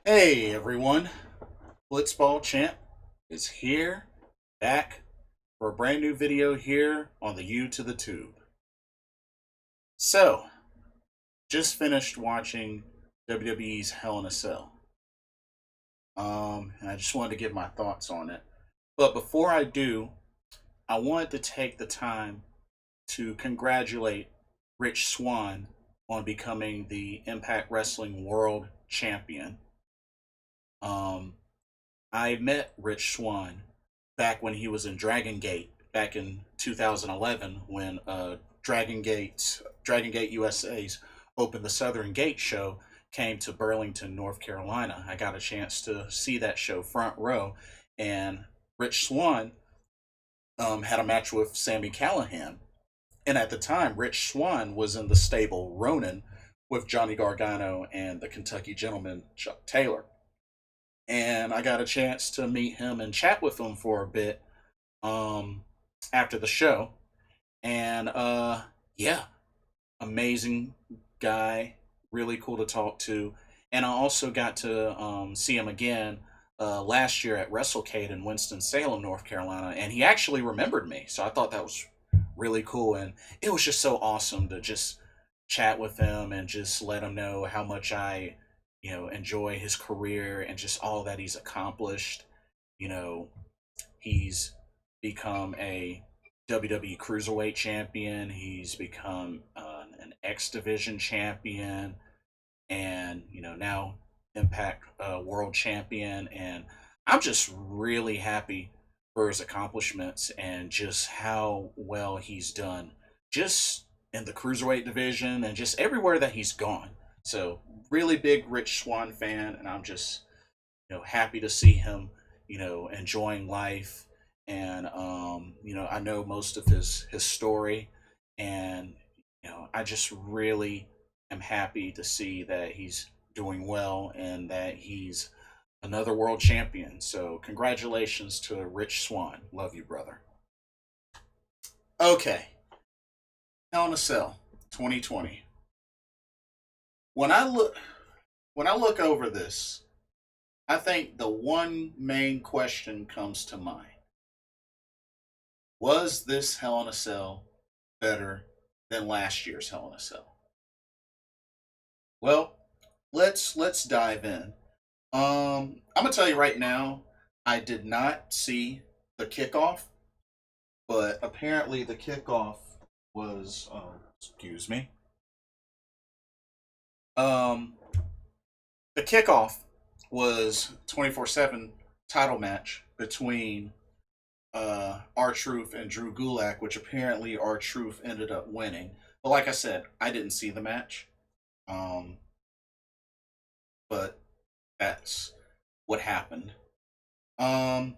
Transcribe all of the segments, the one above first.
Hey everyone, Blitzball Champ is here, back for a brand new video here on the U to the Tube. So, just finished watching WWE's Hell in a Cell. And I just wanted to give my thoughts on it. But before I do, I wanted to take the time to congratulate Rich Swann on becoming the Impact Wrestling World Champion. Um, I met Rich Swann back when he was in Dragon Gate back in 2011 when Dragon Gate USA's Open the Southern Gate show came to Burlington, North Carolina. I got a chance to see that show front row, and Rich Swann had a match with Sammy Callahan. And at the time, Rich Swann was in the stable Ronin with Johnny Gargano and the Kentucky Gentleman Chuck Taylor. And I got a chance to meet him and chat with him for a bit um, after the show. And yeah, amazing guy, really cool to talk to. And I also got to see him again last year at WrestleCade in Winston-Salem, North Carolina, and he actually remembered me. So I thought that was really cool, and it was just so awesome to just chat with him and just let him know how much I, enjoy his career and just all that he's accomplished. You know, he's become a WWE Cruiserweight champion. He's become an X Division champion, and now Impact World Champion. And I'm just really happy for his accomplishments and just how well he's done, just in the Cruiserweight division and just everywhere that he's gone. So really big Rich Swann fan, and I'm just happy to see him enjoying life. And I know most of his story, and I just really am happy to see that he's doing well and that he's another world champion. So congratulations to Rich Swann. Love you, brother. Okay, Hell in a Cell 2020. When I look when I look over this, I think the one main question comes to mind. Was this Hell in a Cell better than last year's Hell in a Cell? Well, let's dive in. I'm gonna tell you right now, I did not see the kickoff, but apparently the kickoff was excuse me. Um, the kickoff was 24/7 title match between R Truth and Drew Gulak, which apparently R Truth ended up winning. But like I said, I didn't see the match. Um, but that's what happened. Um,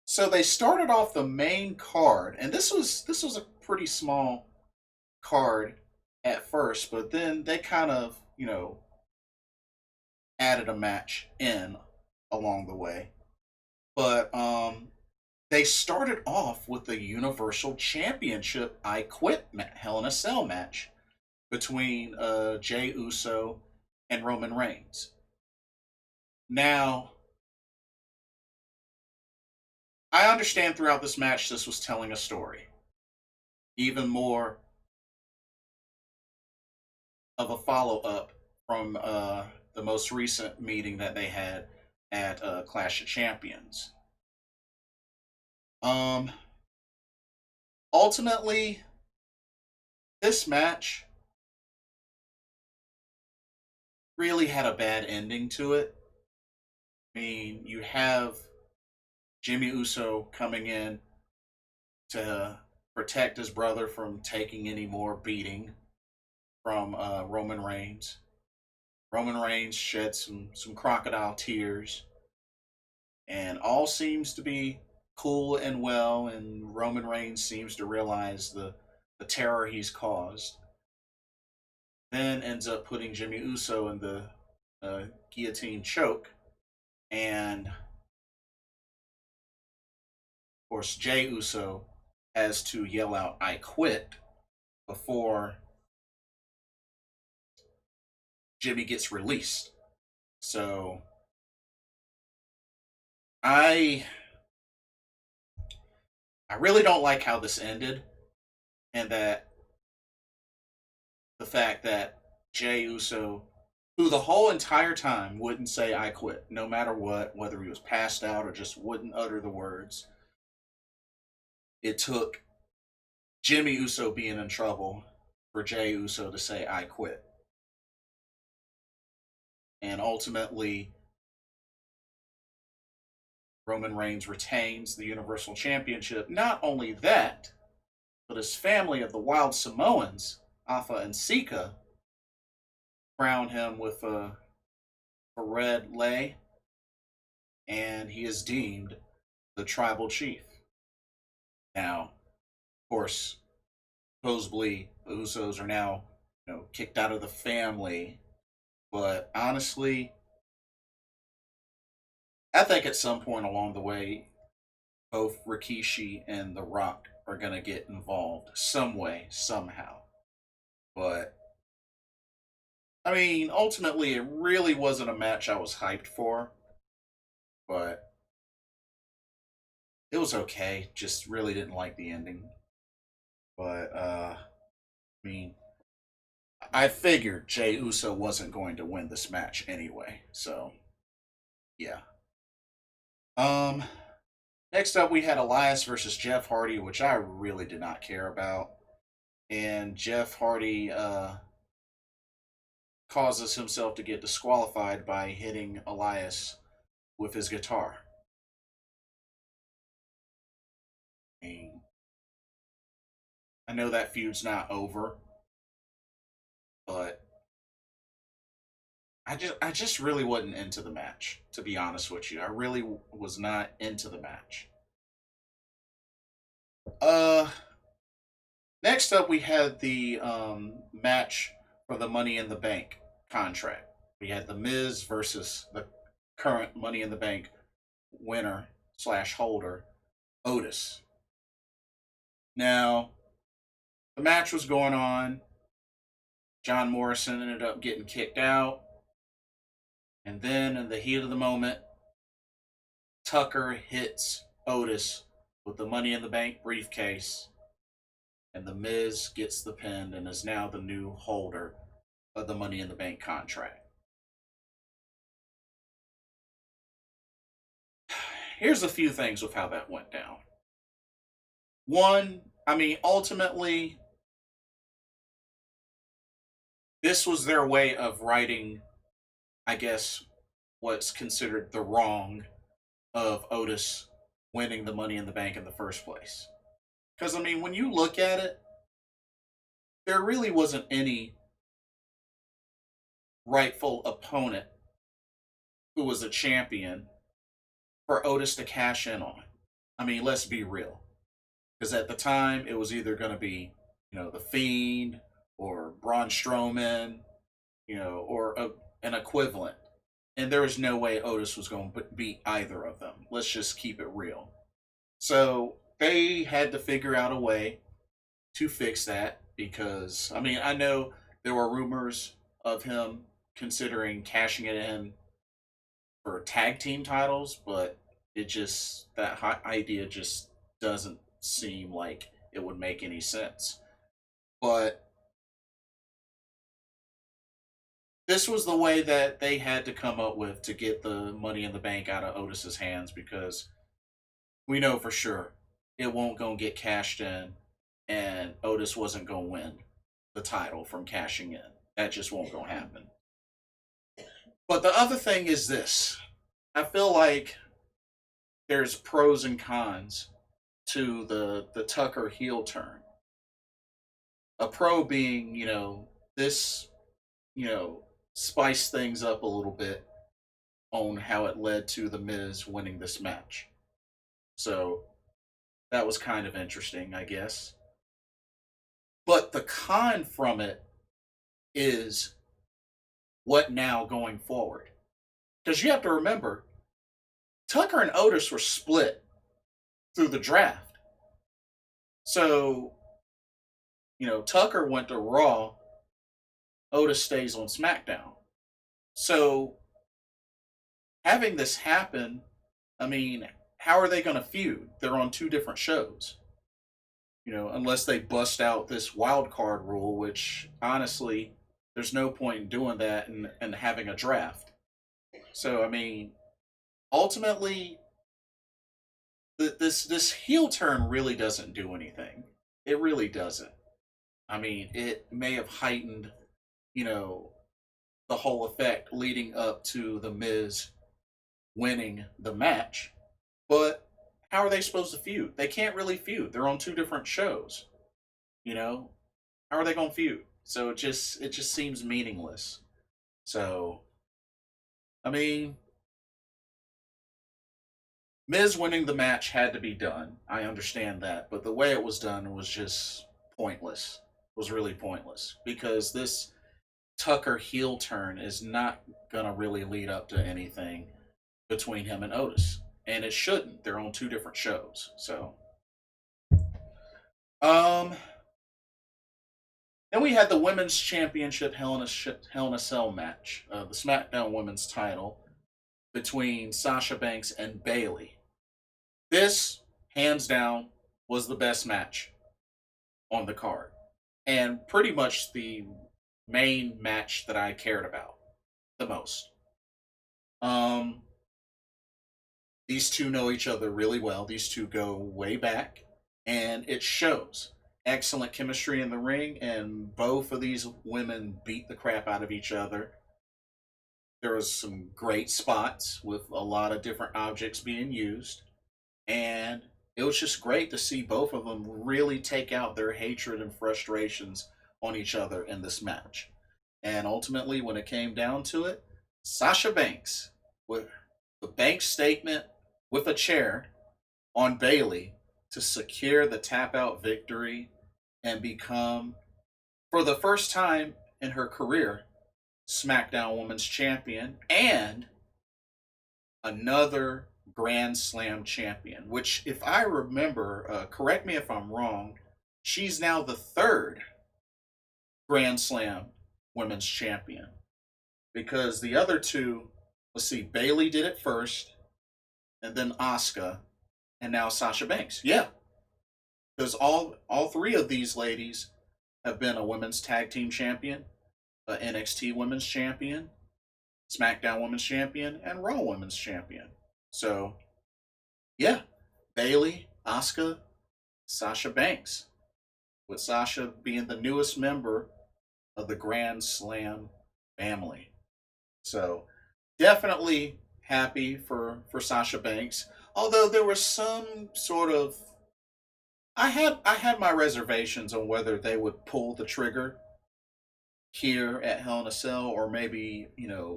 so they started off the main card, and this was a pretty small card at first, but then they kind of added a match in along the way. But they started off with the Universal Championship I Quit Hell in a Cell match between Jey Uso and Roman Reigns. Now, I understand throughout this match this was telling a story, even more of a follow up from the most recent meeting that they had at Clash of Champions. Um, Ultimately, this match really had a bad ending to it. I mean, you have Jimmy Uso coming in to protect his brother from taking any more beating from Roman Reigns. Roman Reigns shed some crocodile tears, and all seems to be cool and well. And Roman Reigns seems to realize the terror he's caused. Then ends up putting Jimmy Uso in the guillotine choke, and of course Jey Uso has to yell out "I quit" before Jimmy gets released. So I I really don't like how this ended, and that the fact that Jey Uso, who the whole entire time wouldn't say "I quit," no matter what, whether he was passed out or just wouldn't utter the words. It took Jimmy Uso being in trouble for Jey Uso to say "I quit," and ultimately Roman Reigns retains the Universal Championship. Not only that, but his family of the Wild Samoans, Alpha and Sika, crown him with a red lei, and he is deemed the tribal chief. Now, of course, supposedly the Usos are now, kicked out of the family. But honestly, I think at some point along the way, both Rikishi and The Rock are going to get involved some way, somehow. But I mean, ultimately, it really wasn't a match I was hyped for, but it was okay. Just really didn't like the ending. But I mean, I figured Jey Uso wasn't going to win this match anyway. So yeah. Um. Next up, we had Elias versus Jeff Hardy, which I really did not care about, and Jeff Hardy causes himself to get disqualified by hitting Elias with his guitar. I mean, I know that feud's not over, but I just really wasn't into the match, to be honest with you. I really was not into the match. Uh Next up we had the match for the Money in the Bank contract. We had the Miz versus the current Money in the Bank winner slash holder, Otis. Now, the match was going on. John Morrison ended up getting kicked out. And then, in the heat of the moment, Tucker hits Otis with the Money in the Bank briefcase, and The Miz gets the pin and is now the new holder of the Money in the Bank contract. Here's a few things with how that went down. One, I mean, ultimately, this was their way of righting, I guess, what's considered the wrong of Otis winning the Money in the Bank in the first place. Because, I mean, when you look at it, there really wasn't any rightful opponent who was a champion for Otis to cash in on. I mean, let's be real. Because at the time, it was either going to be, The Fiend or Braun Strowman, or an equivalent. And there was no way Otis was going to beat either of them. Let's just keep it real. So they had to figure out a way to fix that because, I mean, I know there were rumors of him considering cashing it in for tag team titles, but that idea just doesn't seem like it would make any sense. But this was the way that they had to come up with to get the Money in the Bank out of Otis's hands because we know for sure it won't go and get cashed in, and Otis wasn't going to win the title from cashing in. That just won't go happen. But the other thing is this: I feel like there's pros and cons to the Tucker heel turn. A pro being, this, you know, spice things up a little bit on how it led to the Miz winning this match. So that was kind of interesting, I guess. But the con from it is what now going forward? Because you have to remember, Tucker and Otis were split through the draft. So, Tucker went to Raw, Otis stays on SmackDown. So having this happen, I mean, how are they going to feud? They're on two different shows, unless they bust out this wild card rule, which honestly, there's no point in doing that and having a draft. So, I mean, ultimately, this heel turn really doesn't do anything. It really doesn't. I mean, it may have heightened, you know, the whole effect leading up to the Miz winning the match, but how are they supposed to feud? They can't really feud. They're on two different shows. You know, how are they going to feud? So it just seems meaningless. So I mean, Miz winning the match had to be done. I understand that, but the way it was done was just pointless. It was really pointless because this Tucker heel turn is not gonna really lead up to anything between him and Otis, and it shouldn't. They're on two different shows. So, um, then we had the women's championship Hell in a Cell match, the SmackDown Women's title between Sasha Banks and Bayley. This, hands down, was the best match on the card, and pretty much the main match that I cared about the most. Um, these two know each other really well. These two go way back, and it shows excellent chemistry in the ring. And both of these women beat the crap out of each other. There was some great spots with a lot of different objects being used, and it was just great to see both of them really take out their hatred and frustrations on each other in this match. And ultimately, when it came down to it, Sasha Banks, with the bank statement with a chair on Bayley to secure the tap out victory and become, for the first time in her career, SmackDown Women's Champion and another Grand Slam champion, which, if I remember, correct me if I'm wrong, she's now the third Grand Slam Women's Champion. Because the other two, let's see, Bayley did it first, and then Asuka, and now Sasha Banks. Yeah, because all three of these ladies have been a women's tag team champion, a NXT women's champion, SmackDown women's champion, and Raw women's champion. So yeah, Bayley, Asuka, Sasha Banks, with Sasha being the newest member of the Grand Slam family. So definitely happy for Sasha Banks. Although there was some sort of, I had my reservations on whether they would pull the trigger here at Hell in a Cell, or maybe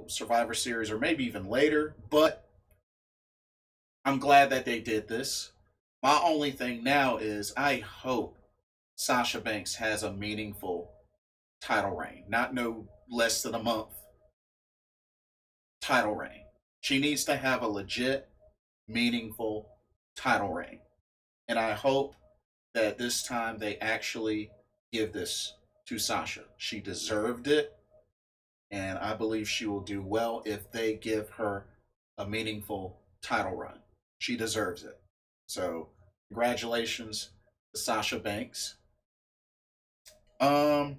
Survivor Series, or maybe even later. But I'm glad that they did this. My only thing now is I hope Sasha Banks has a meaningful title reign, not no less than a month title reign. She needs to have a legit, meaningful title reign. And I hope that this time they actually give this to Sasha. She deserved it, and I believe she will do well if they give her a meaningful title run. She deserves it. So, congratulations to Sasha Banks. Um,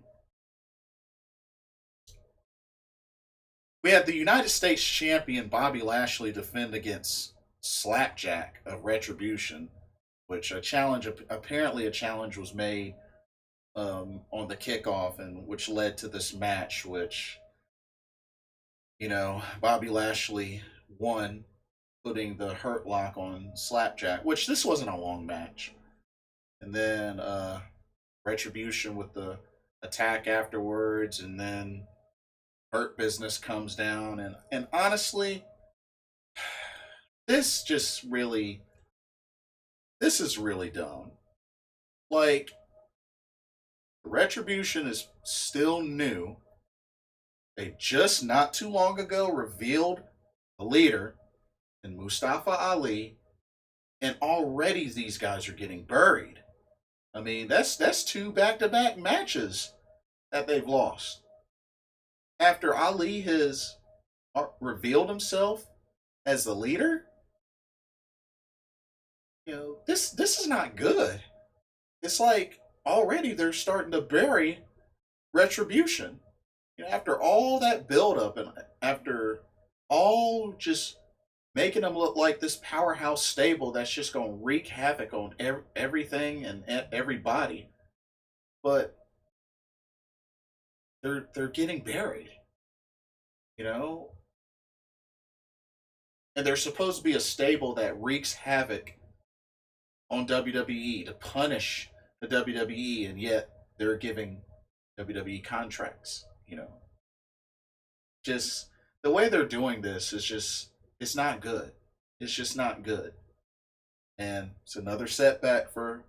we had the United States champion Bobby Lashley defend against Slapjack of Retribution, which apparently a challenge was made on the kickoff, and which led to this match, which Bobby Lashley won, putting the Hurt Lock on Slapjack, which this wasn't a long match. And then Retribution with the attack afterwards, and then Hurt Business comes down, and honestly, this just really this is really dumb. Like, Retribution is still new. They just not too long ago revealed the leader in Mustafa Ali, and already these guys are getting buried. I mean, that's two back-to-back matches that they've lost. After Ali has revealed himself as the leader, this is not good. It's like already they're starting to bury Retribution. After all that buildup and after all just making them look like this powerhouse stable that's just going to wreak havoc on everything and everybody, but they're getting buried, you know, and they're supposed to be a stable that wreaks havoc on WWE to punish the WWE, and yet they're giving WWE contracts. Just the way they're doing this is just it's not good. It's just not good, and it's another setback for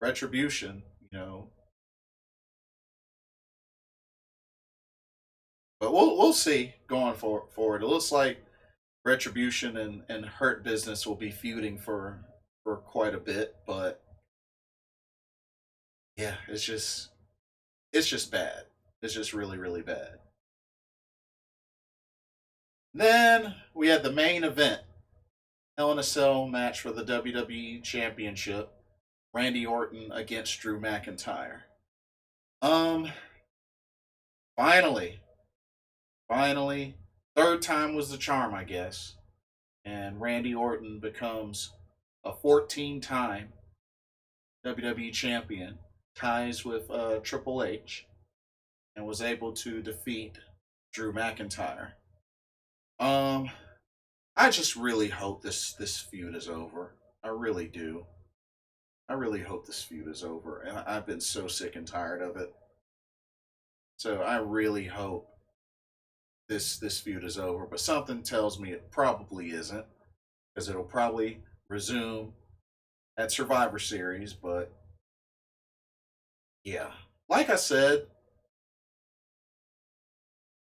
Retribution. But we'll see going forward. It looks like Retribution and Hurt Business will be feuding for quite a bit, but yeah, it's just bad. It's just really really bad. Then we had the main event, Hell in a Cell match for the WWE Championship, Randy Orton against Drew McIntyre. Um, finally, finally, third time was the charm, I guess, and Randy Orton becomes a 14-time WWE champion, ties with Triple H, and was able to defeat Drew McIntyre. Um, I just really hope this feud is over. I really do. I really hope this feud is over, and I've been so sick and tired of it. So I really hope this feud is over. But something tells me it probably isn't, because it'll probably resume at Survivor Series. But yeah, like I said,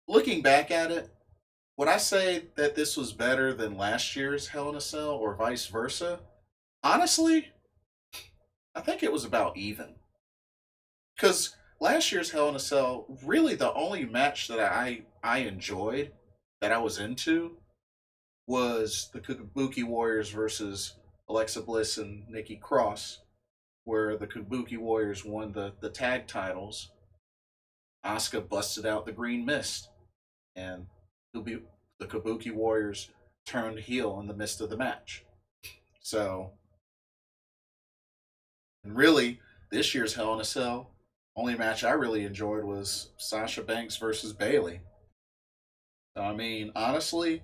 looking back at it, would I say that this was better than last year's Hell in a Cell or vice versa? Honestly, I think it was about even. Because last year's Hell in a Cell, really the only match that I enjoyed, that I was into, was the Kabuki Warriors versus Alexa Bliss and Nikki Cross, where the Kabuki Warriors won the tag titles. Asuka busted out the Green Mist, and the Kabuki Warriors turned heel in the midst of the match. So, and really, this year's Hell in a Cell, only match I really enjoyed was Sasha Banks versus Bayley. So, I mean, honestly,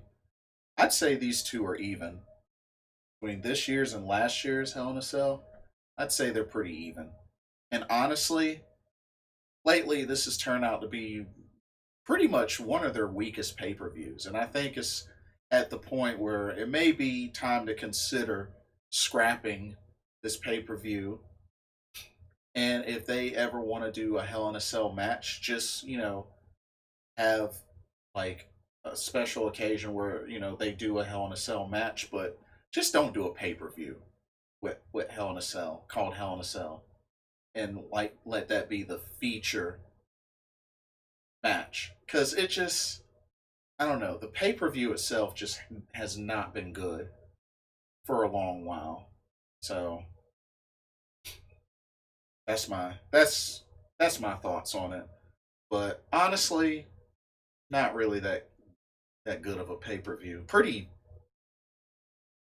I'd say these two are even. Between this year's and last year's Hell in a Cell, I'd say they're pretty even. And honestly, lately this has turned out to be pretty much one of their weakest pay per views. And I think it's at the point where it may be time to consider scrapping this pay per view. And if they ever want to do a Hell in a Cell match, just, have like a special occasion where, they do a Hell in a Cell match, but just don't do a pay per view with Hell in a Cell, called Hell in a Cell. And like let that be the feature match. Because it just, I don't know, the pay per view itself just has not been good for a long while. So that's my thoughts on it. But honestly, not really that good of a pay per view. Pretty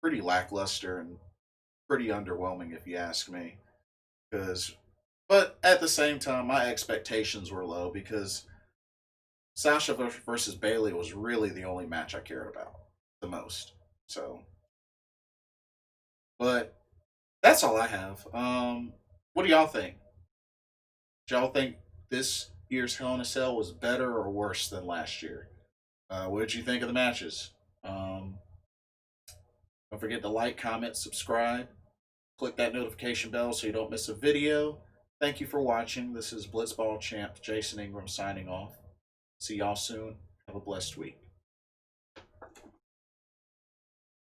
lackluster and pretty underwhelming if you ask me. Because, but at the same time, my expectations were low because Sasha versus Bayley was really the only match I cared about the most. So, but that's all I have. What do y'all think? Do y'all think this year's Hell in a Cell was better or worse than last year? What did you think of the matches? Um, don't forget to like, comment, subscribe. Click that notification bell so you don't miss a video. Thank you for watching. This is Blitzball Champ Jason Ingram signing off. See y'all soon. Have a blessed week.